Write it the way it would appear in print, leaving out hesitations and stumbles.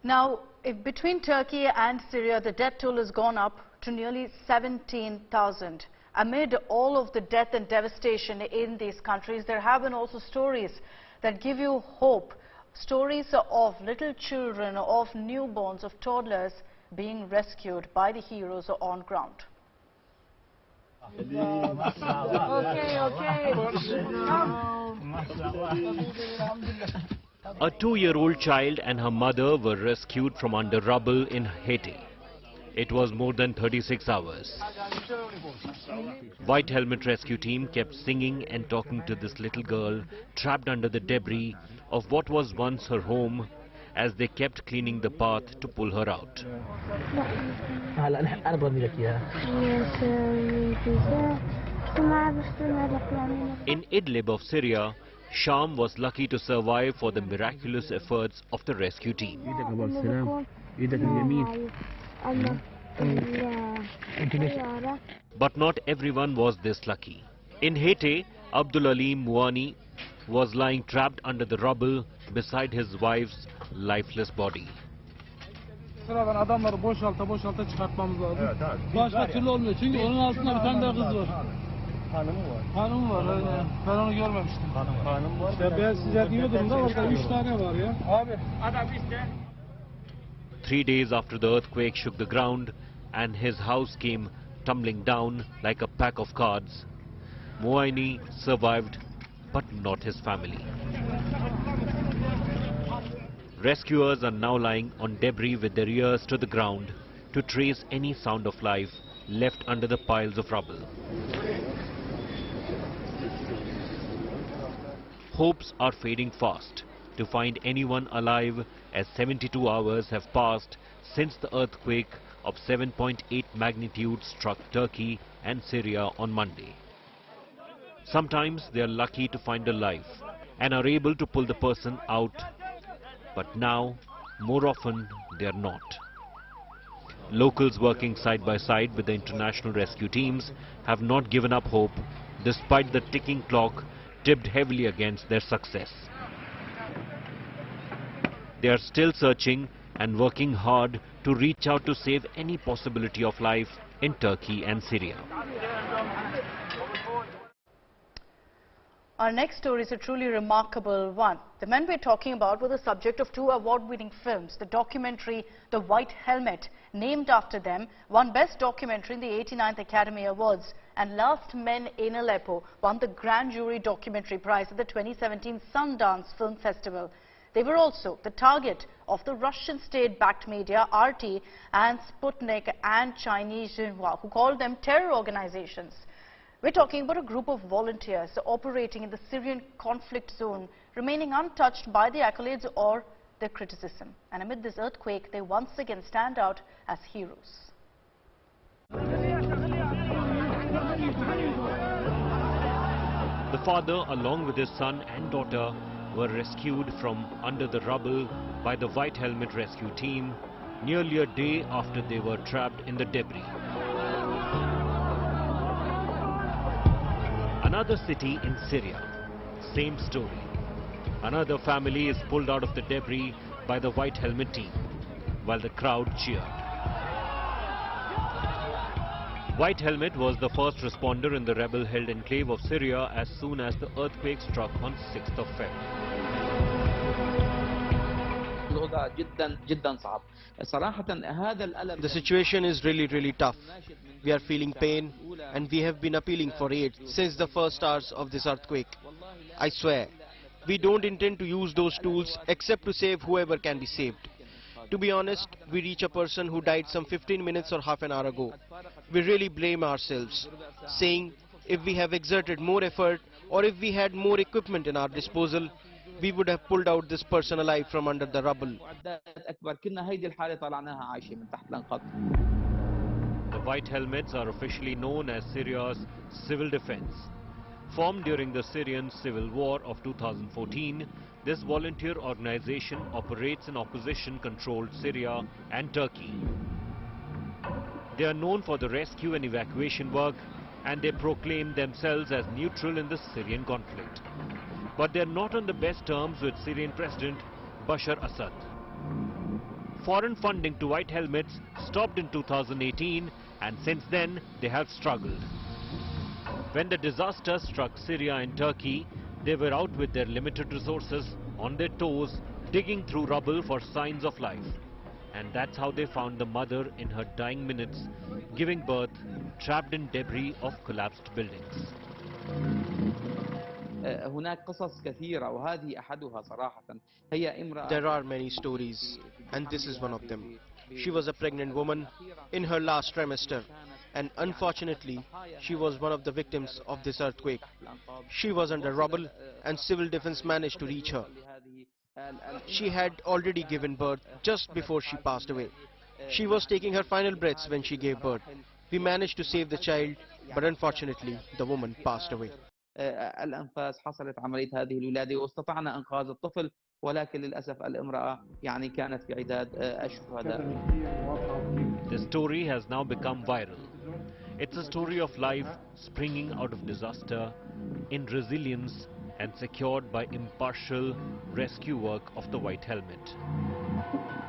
Now, if between Turkey and Syria, the death toll has gone up to nearly 17,000. Amid all of the death and devastation in these countries, there have been also stories that give you hope. Stories of little children, of newborns, of toddlers being rescued by the heroes on ground. A 2-year-old child and her mother were rescued from under rubble in Haiti. It was more than 36 hours. White Helmet Rescue Team kept singing and talking to this little girl trapped under the debris of what was once her home as they kept cleaning the path to pull her out. In Idlib of Syria, Sham was lucky to survive for the miraculous efforts of the rescue team. But not everyone was this lucky. In Haiti, Abdul Alim Mouani was lying trapped under the rubble beside his wife's lifeless body. Hanım var. Ben onu görmemiştim. Hanım var. İşte ben size diyordum da orada 3 tane var ya. Abi adam işte. 3 days after the earthquake shook the ground and his house came tumbling down like a pack of cards, Mouani survived, but not his family. Rescuers are now lying on debris with their ears to the ground to trace any sound of life left under the piles of rubble. Hopes are fading fast to find anyone alive as 72 hours have passed since the earthquake of 7.8 magnitude struck Turkey and Syria on Monday. Sometimes they are lucky to find a life and are able to pull the person out, but now, more often, they are not. Locals working side by side with the international rescue teams have not given up hope despite the ticking clock tipped heavily against their success. They are still searching and working hard to reach out to save any possibility of life in Turkey and Syria. Our next story is a truly remarkable one. The men we're talking about were the subject of 2 award-winning films. The documentary, The White Helmet, named after them, won Best Documentary in the 89th Academy Awards. And Last Men in Aleppo won the Grand Jury Documentary Prize at the 2017 Sundance Film Festival. They were also the target of the Russian state-backed media RT and Sputnik and Chinese Xinhua, who called them terror organizations. We're talking about a group of volunteers operating in the Syrian conflict zone, remaining untouched by the accolades or the criticism. And amid this earthquake, they once again stand out as heroes. The father, along with his son and daughter, were rescued from under the rubble by the White Helmet Rescue Team nearly a day after they were trapped in the debris. Another city in Syria, same story. Another family is pulled out of the debris by the White Helmet team, while the crowd cheered. White Helmet was the first responder in the rebel-held enclave of Syria as soon as the earthquake struck on 6th of February. The situation is really tough. We are feeling pain and we have been appealing for aid since the first hours of this earthquake. I swear, we don't intend to use those tools except to save whoever can be saved. To be honest, we reach a person who died some 15 minutes or half an hour ago. We really blame ourselves, saying if we have exerted more effort or if we had more equipment in our disposal, we would have pulled out this person alive from under the rubble. The White Helmets are officially known as Syria's civil defense. Formed during the Syrian civil war of 2014, this volunteer organization operates in opposition-controlled Syria and Turkey. They are known for the rescue and evacuation work, and they proclaim themselves as neutral in the Syrian conflict. But they are not on the best terms with Syrian President Bashar Assad. foreign funding to white helmets stopped in 2018, and since then they have struggled. When the disaster struck Syria and Turkey, they were out with their limited resources, on their toes, digging through rubble for signs of life. And that's how they found the mother in her dying minutes, giving birth, trapped in debris of collapsed buildings. There are many stories, and this is one of them. She was a pregnant woman in her last trimester, and unfortunately, she was one of the victims of this earthquake. She was under rubble, and civil defense managed to reach her. She had already given birth just before she passed away. She was taking her final breaths when she gave birth. We managed to save the child, but unfortunately, the woman passed away. الأنفاس حصلت عملية هذه الولادة واستطعنا إنقاذ الطفل ولكن للأسف الامرأة كانت في عداد الشهداء. The story has now become viral. It's a story of life springing out of disaster in resilience and secured by impartial rescue work of the white helmet.